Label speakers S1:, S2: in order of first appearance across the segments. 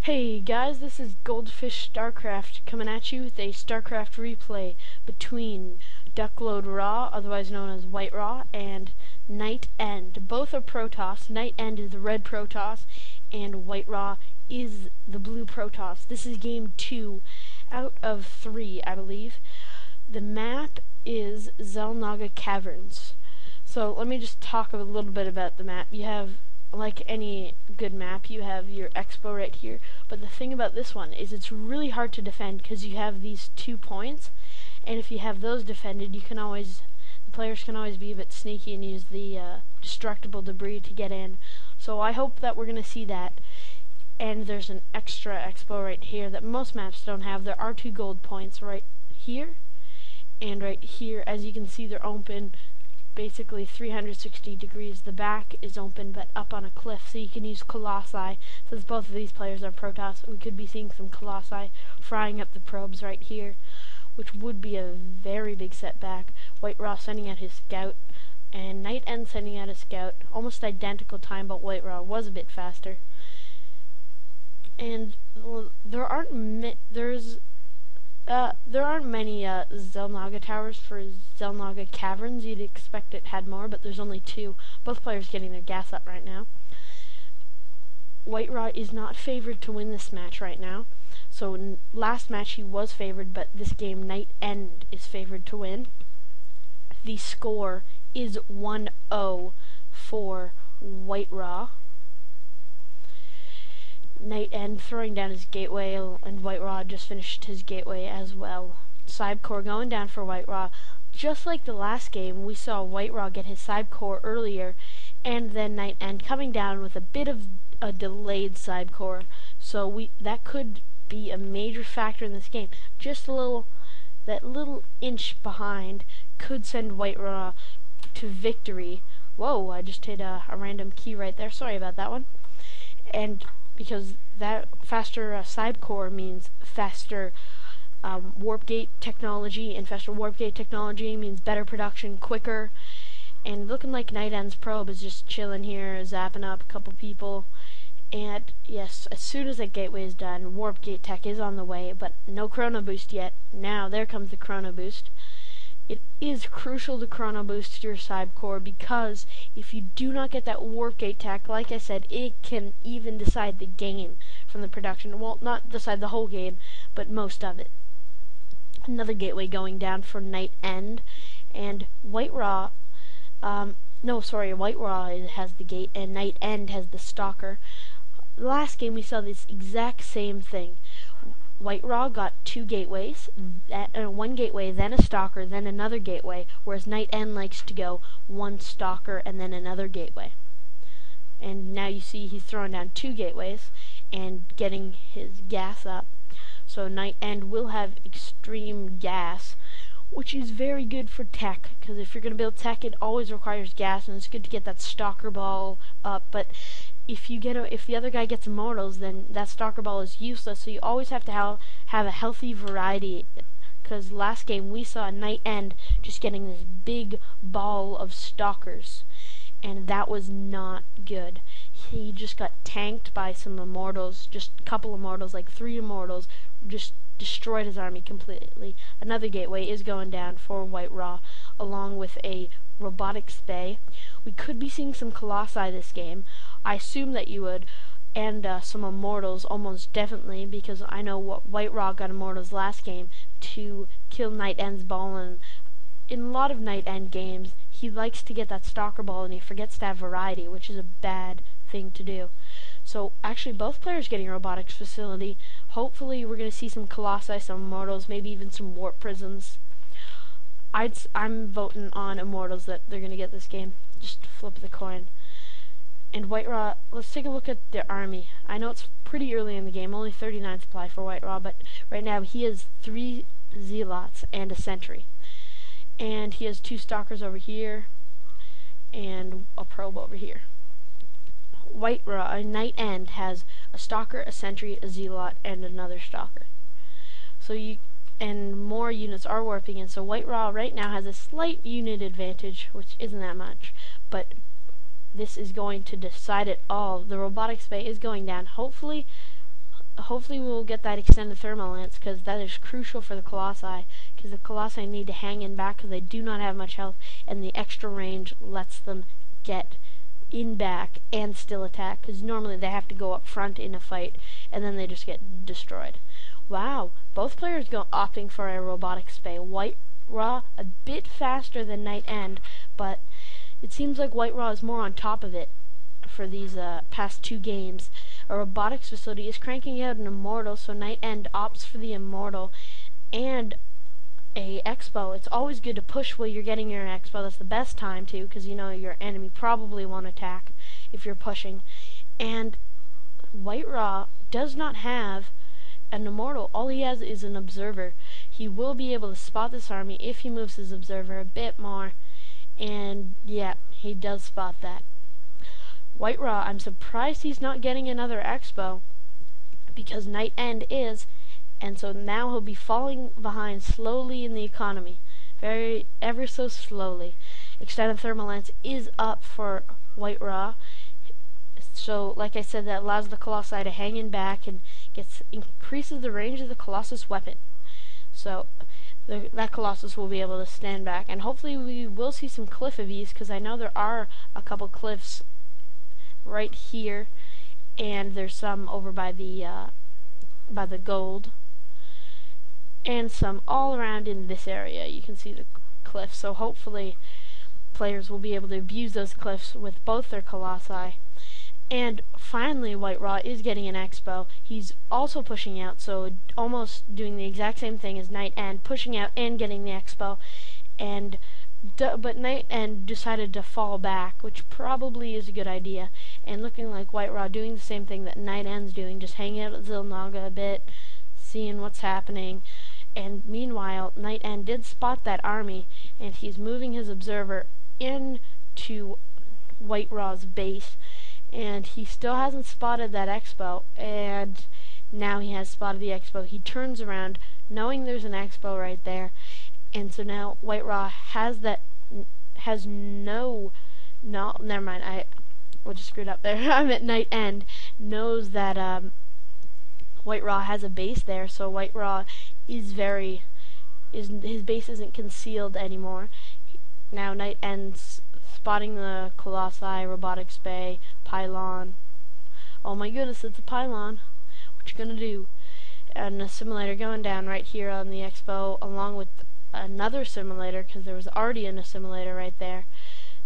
S1: Hey guys, this is Goldfish StarCraft coming at you with a StarCraft replay between Duckload Raw, otherwise known as White Raw, and Night End. Both are Protoss. Night End is the red Protoss, and White Raw is the blue Protoss. This is game 2 out of 3, I believe. The map is xelnaga Caverns. So let me just talk a little bit about the map. You have, like any good map, you have your expo right here, but the thing about this one is it's really hard to defend because you have these 2 points, and if you have those defended, the players can always be a bit sneaky and use the destructible debris to get in. So I hope that we're going to see that. And there's an extra expo right here that most maps don't have. There are 2 gold points right here and right here. As you can see, they're open basically 360 degrees. The back is open but up on a cliff, so you can use Colossi. Since both of these players are Protoss, we could be seeing some Colossi frying up the probes right here, which would be a very big setback. White Raw sending out his scout, and Night End sending out a scout. Almost identical time, but White Raw was a bit faster. And there aren't many xelnaga towers for xelnaga Caverns. You'd expect it had more, but there's only 2. Both players getting their gas up right now. White Raw is not favored to win this match right now. So last match he was favored, but this game Night End is favored to win. The score is 1-0 for White Raw. Night End throwing down his gateway, and White Raw just finished his gateway as well. Cyber core going down for White Raw. Just like the last game, we saw White Raw get his cyber core earlier, and then Night End coming down with a bit of a delayed cyber core. So that could be a major factor in this game. Just that little inch behind could send White Raw to victory. Whoa, I just hit a random key right there. Sorry about that one. And because that faster cyber core means faster warp gate technology, and faster warp gate technology means better production, quicker. And looking like Night End's probe is just chilling here, zapping up a couple people. And yes, as soon as that gateway is done, warp gate tech is on the way, but no chrono boost yet. Now there comes the chrono boost. It is crucial to chrono boost your cyber core, because if you do not get that warp gate tech, like I said, it can even decide the game from the production. Well, not decide the whole game, but most of it. Another gateway going down for Night End, and White Raw, White Raw has the gate, and Night End has the stalker. Last game we saw this exact same thing. White Raw got 2 gateways, 1 gateway, then a stalker, then another gateway, whereas Night End likes to go 1 stalker and then another gateway. And now you see he's throwing down 2 gateways and getting his gas up. So Night End will have extreme gas, which is very good for tech, because if you're going to build tech, it always requires gas, and it's good to get that stalker ball up. But if the other guy gets immortals, then that stalker ball is useless. So you always have to have a healthy variety. Because last game we saw Night End just getting this big ball of stalkers, and that was not good. He just got tanked by some immortals, just a couple immortals, like 3 immortals, just destroyed his army completely. Another gateway is going down for White Raw, along with a robotics bay. We could be seeing some Colossi this game. I assume that you would, and some immortals almost definitely, because I know what White Raw got immortals last game to kill Night End's ball, and in a lot of Night End games he likes to get that stalker ball and he forgets to have variety, which is a bad thing to do. So actually both players getting a robotics facility. Hopefully we're going to see some Colossi, some immortals, maybe even some warp prisons. I'm voting on immortals that they're going to get this game. Just flip the coin. And White Raw, let's take a look at the army. I know it's pretty early in the game, only 39 supply for White Raw, but right now he has 3 zealots and a sentry. And he has 2 stalkers over here, and a probe over here. White Raw, Night End has a stalker, a sentry, a zealot, and another stalker. And more units are warping in, so White Raw right now has a slight unit advantage, which isn't that much, but this is going to decide it all. The robotics bay is going down. Hopefully hopefully we'll get that extended thermal lance, because that is crucial for the Colossi, because the Colossi need to hang in back because they do not have much health, and the extra range lets them get in back and still attack, because normally they have to go up front in a fight and then they just get destroyed. Wow, both players go opting for a robotic spay. White Raw a bit faster than Night End, but it seems like White Raw is more on top of it for these past 2 games. A robotics facility is cranking out an immortal, so Night End opts for the immortal and a expo. It's always good to push while you're getting your expo. That's the best time to, because you know your enemy probably won't attack if you're pushing. And White Raw does not have an immortal. All he has is an observer. He will be able to spot this army if he moves his observer a bit more, and yeah, he does spot that. White Raw, I'm surprised he's not getting another expo, because Night End is, and so now he'll be falling behind slowly in the economy, ever so slowly. Extended thermal lance is up for White Raw, so like I said, that allows the Colossi to hang in back and increases the range of the Colossus weapon. So that Colossus will be able to stand back, and hopefully we will see some cliff of these, because I know there are a couple cliffs right here, and there's some over by the gold, and some all around in this area. You can see the cliffs, so hopefully players will be able to abuse those cliffs with both their Colossi. And finally, White Raw is getting an expo. He's also pushing out, so almost doing the exact same thing as Night End, pushing out and getting the expo. And but Night End decided to fall back, which probably is a good idea. And looking like White Raw doing the same thing that Night End's doing, just hanging out at xelnaga a bit, seeing what's happening. And meanwhile, Night End did spot that army, and he's moving his observer into White Raw's base. And he still hasn't spotted that expo, and now he has spotted the expo. He turns around, knowing there's an expo right there, and so now White Raw never mind, I just screwed up there. I'm at Night End, knows that White Raw has a base there, so White Raw his base isn't concealed anymore. Now Night End's spotting the Colossi, robotic spay, pylon. Oh my goodness, it's a pylon. What you gonna do? And a simulator going down right here on the expo, along with another simulator, because there was already an assimilator right there.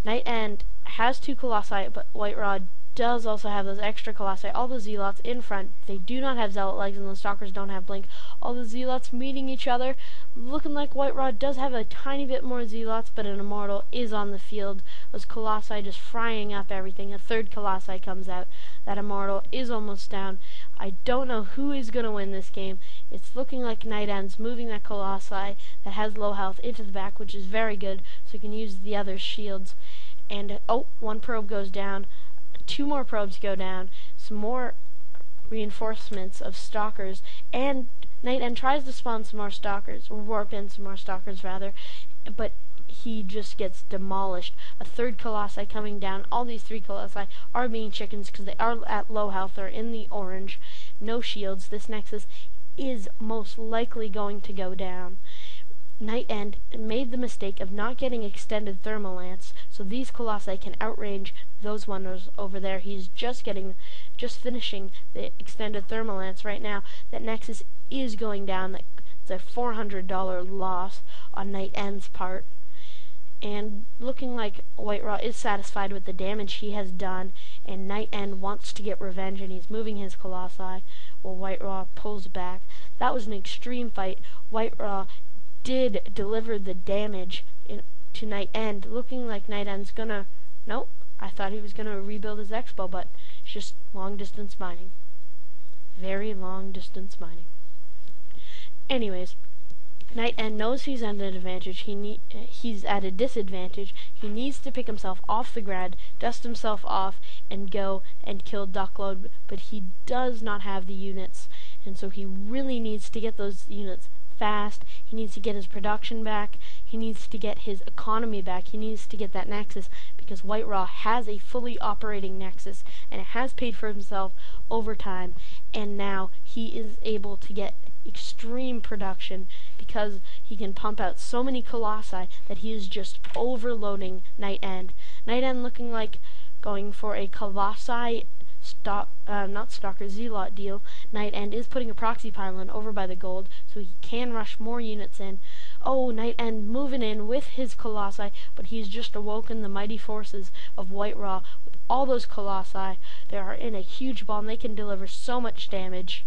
S1: Night End has 2 Colossi, but White Raw does also have those extra Colossi. All the Zealots in front, they do not have Zealot legs, and the Stalkers don't have Blink. All the Zealots meeting each other, looking like White Raw does have a tiny bit more Zealots, but an Immortal is on the field. Those Colossi just frying up everything. A 3rd Colossi comes out. That Immortal is almost down. I don't know who is going to win this game. It's looking like Night End's moving that Colossi that has low health into the back, which is very good, so he can use the other shields. And, oh, 1 probe goes down. 2 more probes go down, some more reinforcements of stalkers, and Night End tries to spawn some more stalkers, or warp in some more stalkers rather, but he just gets demolished. A 3rd Colossi coming down. All these 3 Colossi are being chickens because they are at low health. They're in the orange. No shields. This Nexus is most likely going to go down. Night End made the mistake of not getting extended thermal lance, so these Colossi can outrange those ones over there. He's just finishing the extended thermal lance right now. That Nexus is going down. It's a $400 loss on Night End's part. And looking like White Raw is satisfied with the damage he has done, and Night End wants to get revenge, and he's moving his Colossi while White Raw pulls back. That was an extreme fight. White Raw did deliver the damage to Night End, looking like Night End's gonna... Nope, I thought he was gonna rebuild his expo, but it's just long distance mining. Very long distance mining. Anyways, Night End knows he's at an advantage. He's at a disadvantage. He needs to pick himself off the ground, dust himself off, and go and kill Duckload, but he does not have the units, and so he really needs to get those units fast. He needs to get his production back. He needs to get his economy back. He needs to get that Nexus, because White Raw has a fully operating Nexus, and it has paid for himself over time, and now he is able to get extreme production because he can pump out so many colossi that he is just overloading Night End. Night End looking like going for a colossi not stalker zealot deal. Night End is putting a proxy pylon over by the gold so he can rush more units in. Oh, Night End moving in with his colossi, but he's just awoken the mighty forces of White Raw with all those colossi. They are in a huge ball and they can deliver so much damage.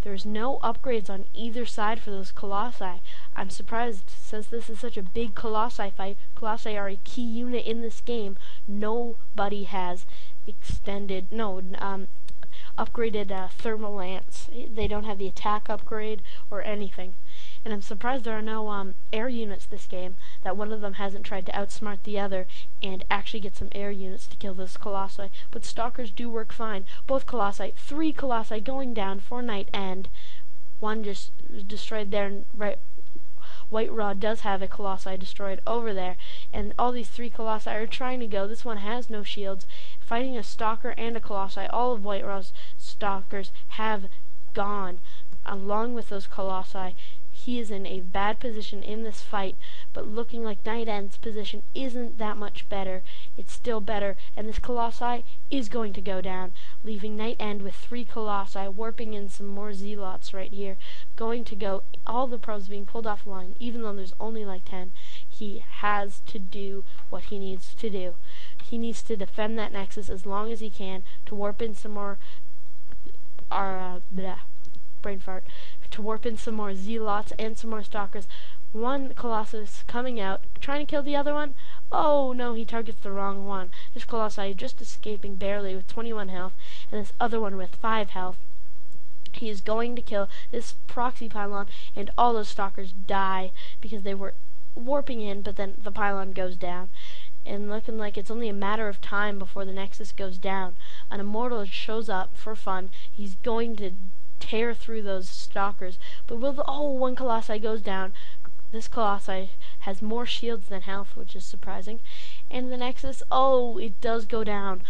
S1: There's no upgrades on either side for those colossi. I'm surprised, since this is such a big colossi fight. Colossi are a key unit in this game. Nobody has upgraded thermal lance. They don't have the attack upgrade or anything. And I'm surprised there are no air units this game, that one of them hasn't tried to outsmart the other and actually get some air units to kill this colossi. But stalkers do work fine. Both colossi, 3 colossi going down for Night End. One just destroyed there, and White Raw does have a colossi destroyed over there. And all these 3 colossi are trying to go. This one has no shields. Fighting a stalker and a colossi. All of White Raw's stalkers have gone, along with those colossi. He is in a bad position in this fight, but looking like Night End's position isn't that much better. It's still better, and this colossi is going to go down, leaving Night End with 3 colossi, warping in some more zealots right here. Going to go, all the probes being pulled off the line, even though there's only like 10. He has to do what he needs to do. He needs to defend that nexus as long as he can, to warp in some more brain fart, to warp in some more zealots and some more stalkers. One colossus coming out, trying to kill the other one. Oh no, he targets the wrong one. This colossi just escaping barely with 21 health, and this other one with 5 health. He is going to kill this proxy pylon, and all those stalkers die because they were warping in, but then the pylon goes down. And looking like it's only a matter of time before the nexus goes down. An immortal shows up for fun. He's going to tear through those stalkers, but one colossi goes down. This colossi has more shields than health, which is surprising. And the nexus, it does go down.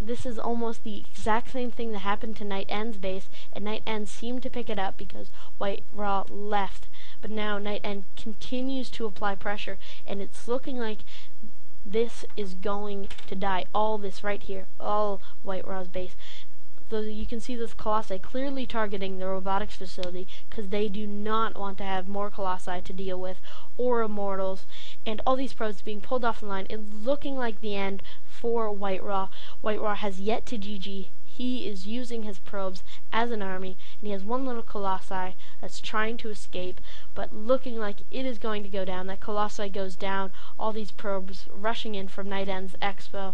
S1: This is almost the exact same thing that happened to Night End's base, and Night End seemed to pick it up because White Raw left. But now Night End continues to apply pressure, and it's looking like this is going to die. All this right here, all White Raw's base. So you can see this colossi clearly targeting the robotics facility because they do not want to have more colossi to deal with, or immortals, and all these probes being pulled off the line. It's looking like the end for White Raw. White Raw has yet to GG. He is using his probes as an army, and he has one little colossi that's trying to escape, but looking like it is going to go down. That colossi goes down, all these probes rushing in from Night End's expo,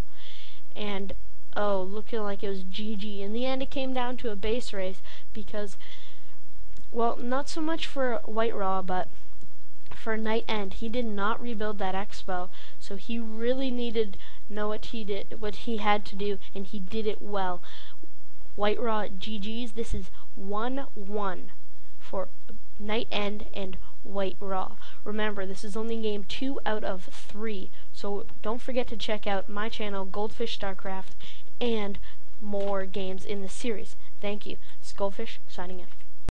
S1: and looking like it was GG. In the end, it came down to a base race because, well, not so much for White Raw, but for Night End. He did not rebuild that expo, so he really needed to know what he had to do, and he did it well. White Raw GG's. This is 1-1 for Night End and White Raw. Remember, this is only game 2 out of 3, so don't forget to check out my channel, Goldfish StarCraft, and more games in the series. Thank you. It's Goldfish, signing out.